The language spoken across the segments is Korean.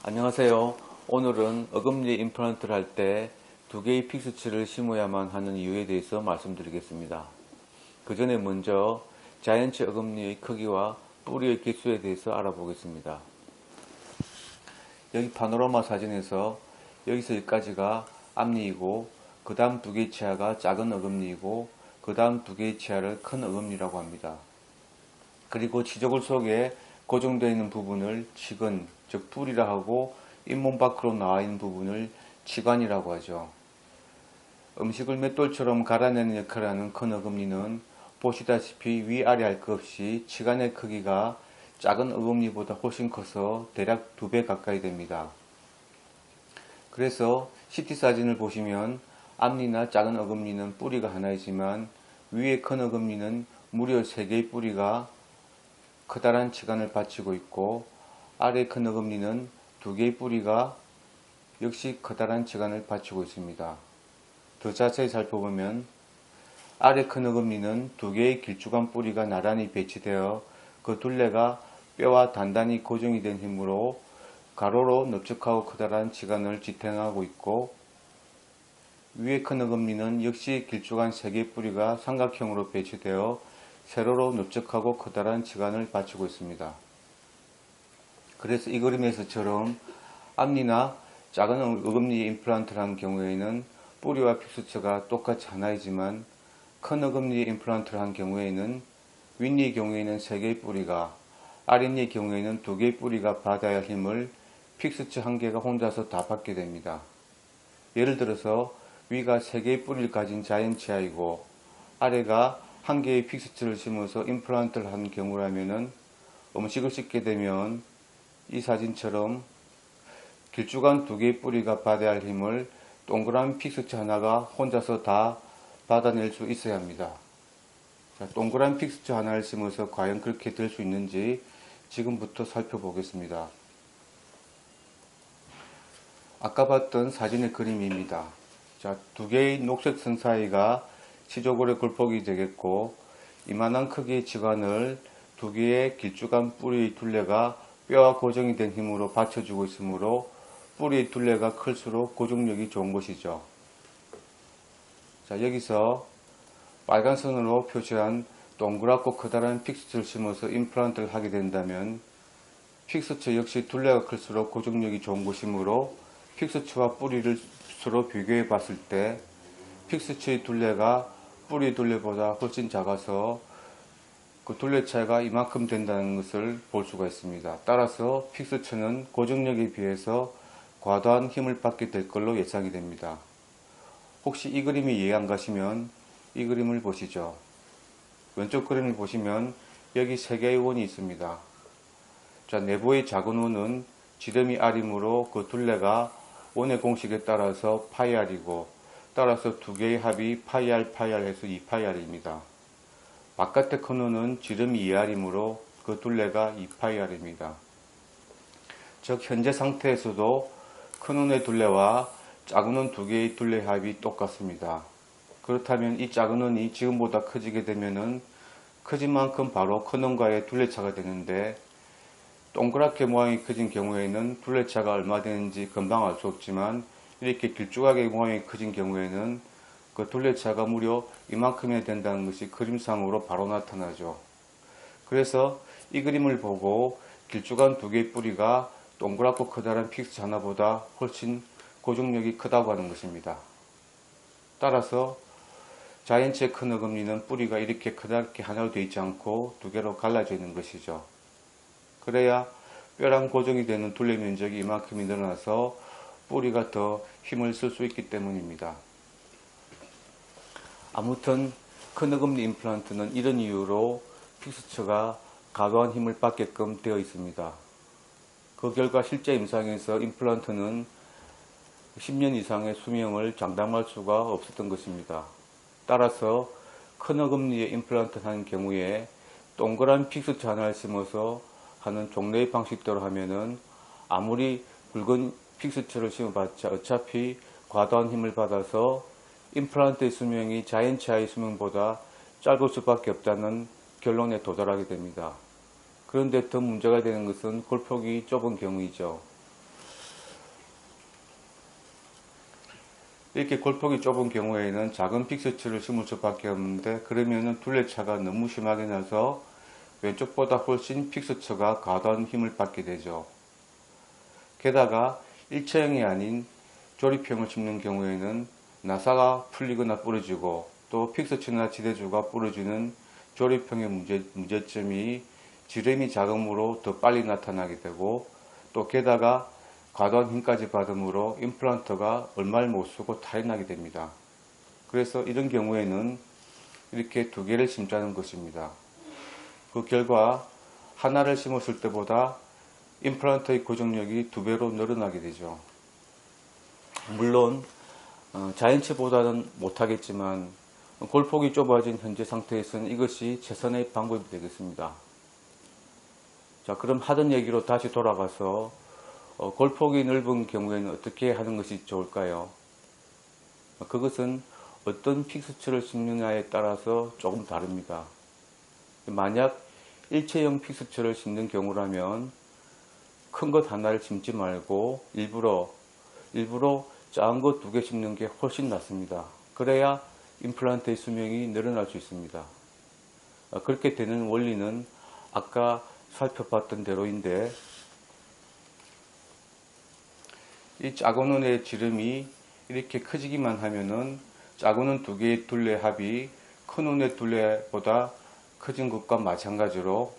안녕하세요. 오늘은 어금니 임플란트를 할 때 두 개의 픽스치를 심어야만 하는 이유에 대해서 말씀드리겠습니다. 그 전에 먼저 자이언츠 어금니의 크기와 뿌리의 개수에 대해서 알아보겠습니다. 여기 파노라마 사진에서 여기서 여기까지가 앞니이고 그 다음 두 개의 치아가 작은 어금니이고 그 다음 두 개의 치아를 큰 어금니라고 합니다. 그리고 치조골 속에 고정되어 있는 부분을 치근, 즉 뿌리라 하고 잇몸 밖으로 나와 있는 부분을 치관이라고 하죠. 음식을 맷돌처럼 갈아내는 역할을 하는 큰 어금니는 보시다시피 위아래 할 것 없이 치관의 크기가 작은 어금니보다 훨씬 커서 대략 2배 가까이 됩니다. 그래서 CT 사진을 보시면 앞니나 작은 어금니는 뿌리가 하나이지만 위에 큰 어금니는 무려 3개의 뿌리가 커다란 치관을 받치고 있고 아래 큰 어금니는 2개의 뿌리가 역시 커다란 치관을 받치고 있습니다. 더 자세히 살펴보면 아래 큰 어금니는 2개의 길쭉한 뿌리가 나란히 배치되어 그 둘레가 뼈와 단단히 고정이 된 힘으로 가로로 넓적하고 커다란 치관을 지탱하고 있고 위에 큰 어금니는 역시 길쭉한 3개의 뿌리가 삼각형으로 배치되어 세로로 넓적하고 커다란 치관을 받치고 있습니다. 그래서 이 그림에서처럼 앞니나 작은 어금니 임플란트를 한 경우에는 뿌리와 픽스처가 똑같이 하나이지만 큰 어금니 임플란트를 한 경우에는 윗니의 경우에는 3개의 뿌리가, 아랫니의 경우에는 2개의 뿌리가 받아야 할 힘을 픽스처 1개가 혼자서 다 받게 됩니다. 예를 들어서 위가 3개의 뿌리를 가진 자이언치아이고 아래가 1개의 픽스처를 심어서 임플란트를 한 경우라면은 음식을 씹게 되면 이 사진처럼 길쭉한 2개의 뿌리가 받아야 할 힘을 동그란 픽스처 하나가 혼자서 다 받아낼 수 있어야 합니다. 자, 동그란 픽스처 하나를 심어서 과연 그렇게 될 수 있는지 지금부터 살펴보겠습니다. 아까 봤던 사진의 그림입니다. 자, 2개의 녹색 선 사이가 치조골의 골폭이 되겠고 이만한 크기의 치관을 2개의 길쭉한 뿌리의 둘레가 뼈와 고정이 된 힘으로 받쳐주고 있으므로 뿌리의 둘레가 클수록 고정력이 좋은 것이죠. 자, 여기서 빨간 선으로 표시한 동그랗고 커다란 픽스처를 심어서 임플란트를 하게 된다면 픽스처 역시 둘레가 클수록 고정력이 좋은 것이므로 픽스처와 뿌리를 서로 비교해 봤을 때 픽스처의 둘레가 뿌리 둘레보다 훨씬 작아서 그 둘레 차이가 이만큼 된다는 것을 볼 수가 있습니다. 따라서 픽스처는 고정력에 비해서 과도한 힘을 받게 될 걸로 예상이 됩니다. 혹시 이 그림이 이해 안 가시면 이 그림을 보시죠. 왼쪽 그림을 보시면 여기 3개의 원이 있습니다. 자, 내부의 작은 원은 지름이 r이므로 그 둘레가 원의 공식에 따라서 파이 r이고 따라서 2개의 합이 파이 r 해서 2파이 r입니다. 바깥의 큰 원은 지름이 2r이므로 그 둘레가 2파이 r입니다. 즉 현재 상태에서도 큰 원의 둘레와 작은 원 2개의 둘레 합이 똑같습니다. 그렇다면 이 작은 원이 지금보다 커지게 되면은 커진 만큼 바로 큰 원과의 둘레차가 되는데 동그랗게 모양이 커진 경우에는 둘레차가 얼마 되는지 금방 알 수 없지만 이렇게 길쭉하게 모양이 커진 경우에는 그 둘레차가 무려 이만큼이나 된다는 것이 그림상으로 바로 나타나죠. 그래서 이 그림을 보고 길쭉한 2개의 뿌리가 동그랗고 커다란 픽스 하나보다 훨씬 고정력이 크다고 하는 것입니다. 따라서 자이언츠의 큰 어금니는 뿌리가 이렇게 커다랗게 하나로 되어 있지 않고 2개로 갈라져 있는 것이죠. 그래야 뼈랑 고정이 되는 둘레 면적이 이만큼이 늘어나서 뿌리가 더 힘을 쓸 수 있기 때문입니다. 아무튼 큰 어금니 임플란트는 이런 이유로 픽스처가 과도한 힘을 받게끔 되어 있습니다. 그 결과 실제 임상에서 임플란트는 10년 이상의 수명을 장담할 수가 없었던 것입니다. 따라서 큰 어금니에 임플란트를 하는 경우에 동그란 픽스처 하나를 심어서 하는 종래의 방식대로 하면은 아무리 굵은 픽스처를 심어봤자 어차피 과도한 힘을 받아서 임플란트의 수명이 자이언치아의 수명보다 짧을 수밖에 없다는 결론에 도달하게 됩니다. 그런데 더 문제가 되는 것은 골폭이 좁은 경우이죠. 이렇게 골폭이 좁은 경우에는 작은 픽스처를 심을 수밖에 없는데, 그러면은 둘레차가 너무 심하게 나서 왼쪽보다 훨씬 픽스처가 과도한 힘을 받게 되죠. 게다가 일체형이 아닌 조립형을 심는 경우에는 나사가 풀리거나 부러지고, 또 픽스처나 지대주가 부러지는 조립형의 문제점이 지름이 작음으로 더 빨리 나타나게 되고, 또 게다가 과도한 힘까지 받음으로 임플란트가 얼마를 못 쓰고 탈이 나게 됩니다. 그래서 이런 경우에는 이렇게 두 개를 심자는 것입니다. 그 결과 하나를 심었을 때보다 임플란트의 고정력이 2배로 늘어나게 되죠. 물론 자연치보다는 못하겠지만 골폭이 좁아진 현재 상태에서는 이것이 최선의 방법이 되겠습니다. 자, 그럼 하던 얘기로 다시 돌아가서 골폭이 넓은 경우에는 어떻게 하는 것이 좋을까요? 그것은 어떤 픽스처를 심느냐에 따라서 조금 다릅니다. 만약 일체형 픽스처를 심는 경우라면 큰 것 하나를 심지 말고 일부러 작은 것 2개 심는 게 훨씬 낫습니다. 그래야 임플란트의 수명이 늘어날 수 있습니다. 그렇게 되는 원리는 아까 살펴봤던 대로인데, 이 작은 원의 지름이 이렇게 커지기만 하면은 작은 원 2개의 둘레 합이 큰 원의 둘레보다 커진 것과 마찬가지로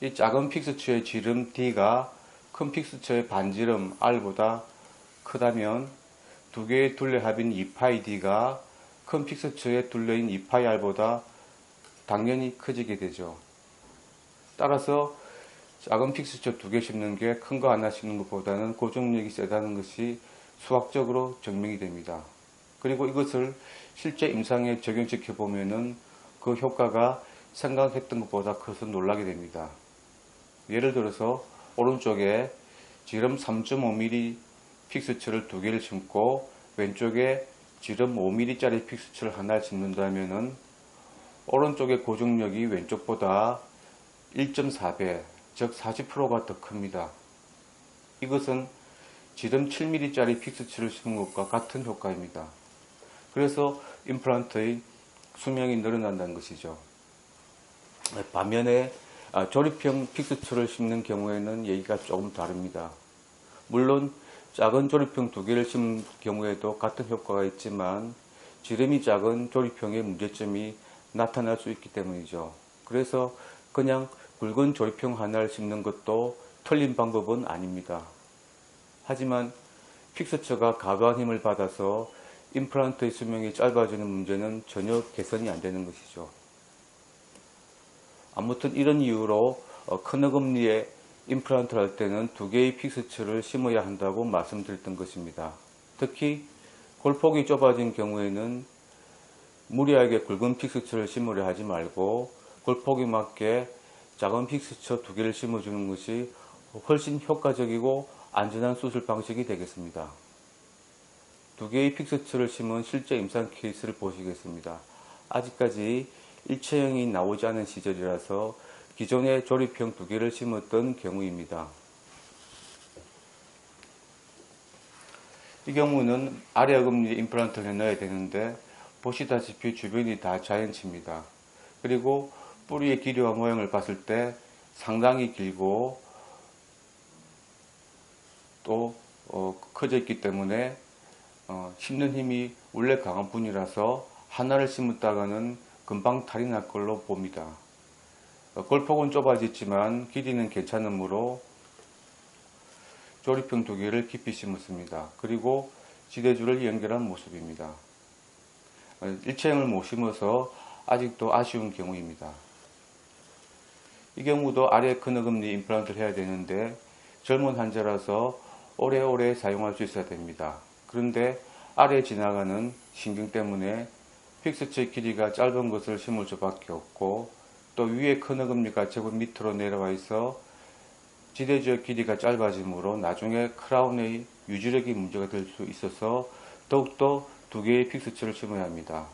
이 작은 픽스처의 지름 D가 큰 픽스처의 반지름 R보다 크다면 2개의 둘레 합인 2파이 D가 큰 픽스처의 둘레인 2파이 R보다 당연히 커지게 되죠. 따라서 작은 픽스처 2개 심는 게 큰 거 하나 심는 것보다는 고정력이 세다는 것이 수학적으로 증명이 됩니다. 그리고 이것을 실제 임상에 적용시켜 보면은 그 효과가 생각했던 것보다 커서 놀라게 됩니다. 예를 들어서 오른쪽에 지름 3.5mm 픽스처를 2개를 심고 왼쪽에 지름 5mm짜리 픽스처를 하나를 심는다면은 오른쪽의 고정력이 왼쪽보다 1.4배, 즉 40%가 더 큽니다. 이것은 지름 7mm짜리 픽스처를 심은 것과 같은 효과입니다. 그래서 임플란트의 수명이 늘어난다는 것이죠. 반면에 조립형 픽스처를 심는 경우에는 얘기가 조금 다릅니다. 물론 작은 조립형 2개를 심는 경우에도 같은 효과가 있지만 지름이 작은 조립형의 문제점이 나타날 수 있기 때문이죠. 그래서 그냥 굵은 조립형 하나를 심는 것도 틀린 방법은 아닙니다. 하지만 픽스처가 과도한 힘을 받아서 임플란트의 수명이 짧아지는 문제는 전혀 개선이 안 되는 것이죠. 아무튼 이런 이유로 큰 어금니에 임플란트를 할 때는 2개의 픽스처를 심어야 한다고 말씀드렸던 것입니다. 특히 골폭이 좁아진 경우에는 무리하게 굵은 픽스처를 심으려 하지 말고 골폭에 맞게 작은 픽스처 2개를 심어주는 것이 훨씬 효과적이고 안전한 수술 방식이 되겠습니다. 2개의 픽스처를 심은 실제 임상 케이스를 보시겠습니다. 아직까지 일체형이 나오지 않은 시절이라서 기존의 조립형 2개를 심었던 경우입니다. 이 경우는 아래 어금니에 임플란트를 넣어야 되는데 보시다시피 주변이 다 자연치입니다. 그리고 뿌리의 길이와 모양을 봤을 때 상당히 길고 또 커져 있기 때문에 심는 힘이 원래 강한 분이라서 하나를 심었다가는 금방 탈이 날 걸로 봅니다. 골폭은 좁아졌지만 길이는 괜찮으므로 조립형 2개를 깊이 심었습니다. 그리고 지대줄을 연결한 모습입니다. 일체형을 못 심어서 아직도 아쉬운 경우입니다. 이 경우도 아래 큰 어금니 임플란트를 해야 되는데 젊은 환자라서 오래오래 사용할 수 있어야 됩니다. 그런데 아래에 지나가는 신경 때문에 픽스처의 길이가 짧은 것을 심을 수밖에 없고, 또 위에 큰 어금니가 제법 밑으로 내려와 있어 지대주의 길이가 짧아지므로 나중에 크라운의 유지력이 문제가 될 수 있어서 더욱더 2개의 픽스처를 심어야 합니다.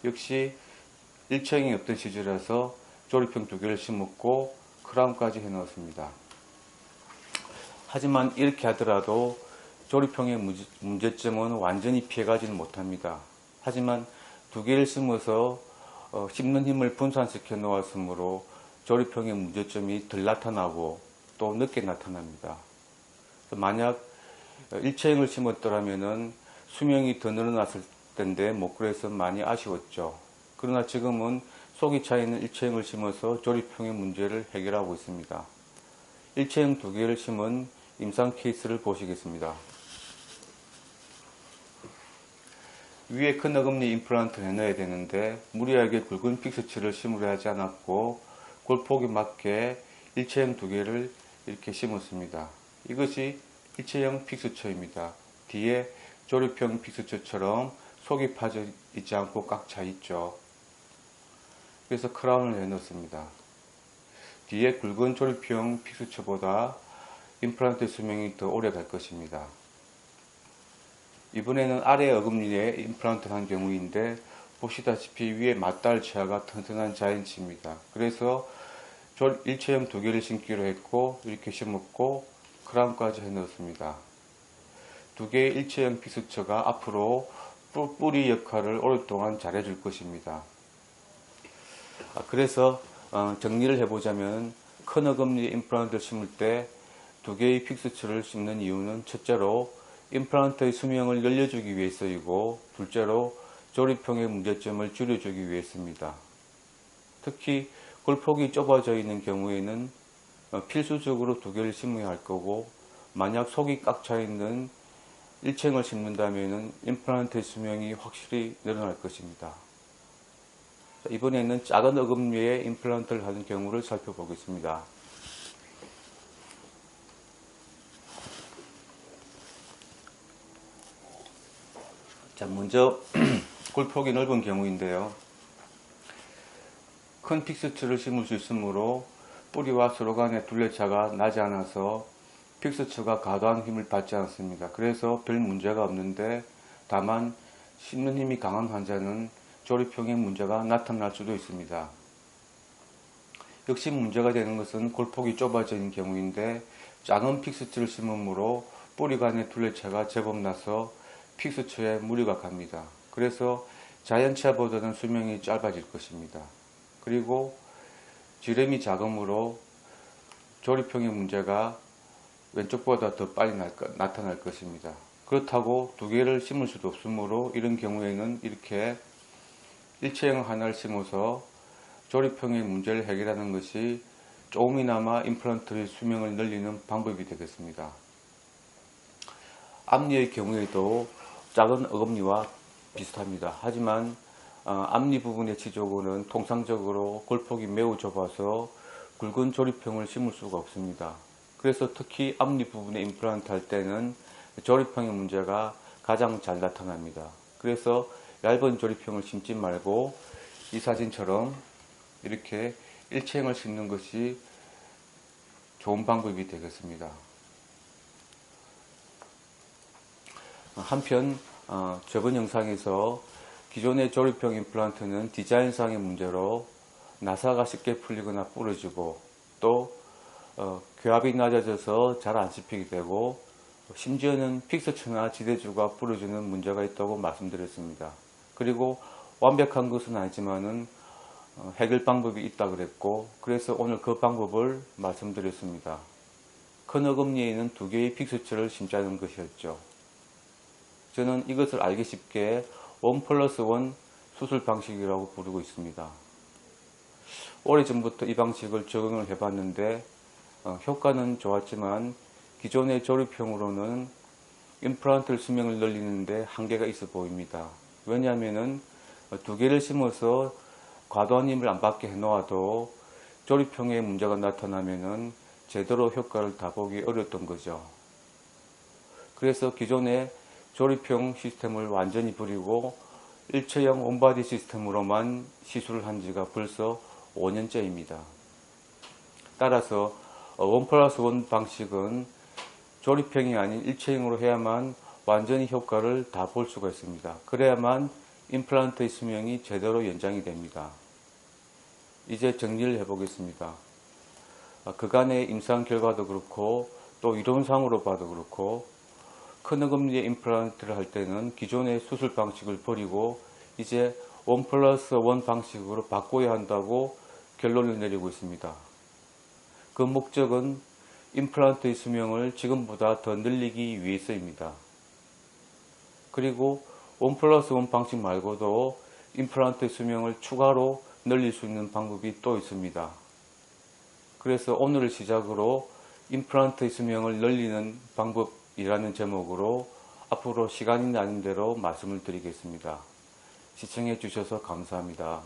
역시 일체형이 없던 시절이라서 조립형 2개를 심었고 크라운까지 해놓았습니다. 하지만 이렇게 하더라도 조립형의 문제점은 완전히 피해가지는 못합니다. 하지만 두 개를 심어서 씹는 힘을 분산시켜 놓았으므로 조립형의 문제점이 덜 나타나고 또 늦게 나타납니다. 만약 일체형을 심었더라면 수명이 더 늘어났을 텐데 못 그래서 많이 아쉬웠죠. 그러나 지금은 속이 차있는 일체형을 심어서 조립형의 문제를 해결하고 있습니다. 일체형 두 개를 심은 임상 케이스를 보시겠습니다. 위에 큰 어금니 임플란트를 해넣어야 되는데 무리하게 굵은 픽스치를 심으려 하지 않았고 골폭에 맞게 일체형 두 개를 이렇게 심었습니다. 이것이 일체형 픽스처입니다. 뒤에 조립형 픽스처처럼 속이 파져 있지 않고 꽉 차 있죠. 그래서 크라운을 해넣습니다. 뒤에 굵은 조립형 픽스처보다 임플란트 수명이 더 오래 갈 것입니다. 이번에는 아래 어금니에 임플란트를 한 경우인데 보시다시피 위에 맞닿을 치아가 튼튼한 자인치입니다. 그래서 일체형 두 개를 심기로 했고 이렇게 심었고 크라운까지 해넣었습니다. 두 개의 일체형 픽스처가 앞으로 뿌리 역할을 오랫동안 잘해줄 것입니다. 그래서 정리를 해보자면 큰 어금니 임플란트를 심을 때 두 개의 픽스처를 심는 이유는 첫째로 임플란트의 수명을 늘려주기 위해서이고 둘째로 조립형의 문제점을 줄여주기 위해서입니다. 특히 골폭이 좁아져 있는 경우에는 필수적으로 두 개를 심어야 할 거고 만약 속이 꽉 차 있는 일체형을 심는다면 임플란트의 수명이 확실히 늘어날 것입니다. 이번에는 작은 어금니에 임플란트를 하는 경우를 살펴보겠습니다. 자, 먼저 골폭이 넓은 경우인데요. 큰 픽스처를 심을 수 있으므로 뿌리와 서로 간의 둘레차가 나지 않아서 픽스처가 과도한 힘을 받지 않습니다. 그래서 별 문제가 없는데 다만 씹는 힘이 강한 환자는 조립형의 문제가 나타날 수도 있습니다. 역시 문제가 되는 것은 골폭이 좁아져 있는 경우인데 작은 픽스처를 심으므로 뿌리 간의 둘레차가 제법 나서 픽스처에 무리가 갑니다. 그래서 자연치아보다는 수명이 짧아질 것입니다. 그리고 지름이 작으므로 조립형의 문제가 왼쪽보다 더 빨리 나타날 것입니다. 그렇다고 두 개를 심을 수도 없으므로 이런 경우에는 이렇게 일체형 하나를 심어서 조립형의 문제를 해결하는 것이 조금이나마 임플란트의 수명을 늘리는 방법이 되겠습니다. 앞니의 경우에도 작은 어금니와 비슷합니다. 하지만 앞니 부분의 치조고는 통상적으로 골폭이 매우 좁아서 굵은 조립형을 심을 수가 없습니다. 그래서 특히 앞니 부분에 임플란트 할 때는 조립형의 문제가 가장 잘 나타납니다. 그래서 얇은 조립형을 심지 말고 이 사진처럼 이렇게 일체형을 심는 것이 좋은 방법이 되겠습니다. 한편 저번 영상에서 기존의 조립형 임플란트는 디자인상의 문제로 나사가 쉽게 풀리거나 부러지고 또 교합이 낮아져서 잘 안 씹히게 되고 심지어는 픽스처나 지대주가 부러지는 문제가 있다고 말씀드렸습니다. 그리고 완벽한 것은 아니지만은 해결 방법이 있다 그랬고 그래서 오늘 그 방법을 말씀드렸습니다. 큰 어금니에는 두 개의 픽스처를 심자는 것이었죠. 저는 이것을 알기 쉽게 1+1 수술 방식이라고 부르고 있습니다. 오래전부터 이 방식을 적용을 해봤는데 효과는 좋았지만 기존의 조립형으로는 임플란트 수명을 늘리는데 한계가 있어 보입니다. 왜냐하면 두 개를 심어서 과도한 힘을 안 받게 해놓아도 조립형에 문제가 나타나면 제대로 효과를 다 보기 어려웠던 거죠. 그래서 기존의 조립형 시스템을 완전히 버리고 일체형 온바디 시스템으로만 시술을 한 지가 벌써 5년째입니다. 따라서 1+1 방식은 조립형이 아닌 일체형으로 해야만 완전히 효과를 다 볼 수가 있습니다. 그래야만 임플란트의 수명이 제대로 연장이 됩니다. 이제 정리를 해보겠습니다. 그간의 임상 결과도 그렇고 또 이론상으로 봐도 그렇고 큰어금니의 임플란트를 할 때는 기존의 수술 방식을 버리고 이제 1+1 방식으로 바꿔야 한다고 결론을 내리고 있습니다. 그 목적은 임플란트의 수명을 지금보다 더 늘리기 위해서입니다. 그리고 1+1 방식 말고도 임플란트의 수명을 추가로 늘릴 수 있는 방법이 또 있습니다. 그래서 오늘을 시작으로 임플란트의 수명을 늘리는 방법이라는 제목으로 앞으로 시간이 나는 대로 말씀을 드리겠습니다. 시청해 주셔서 감사합니다.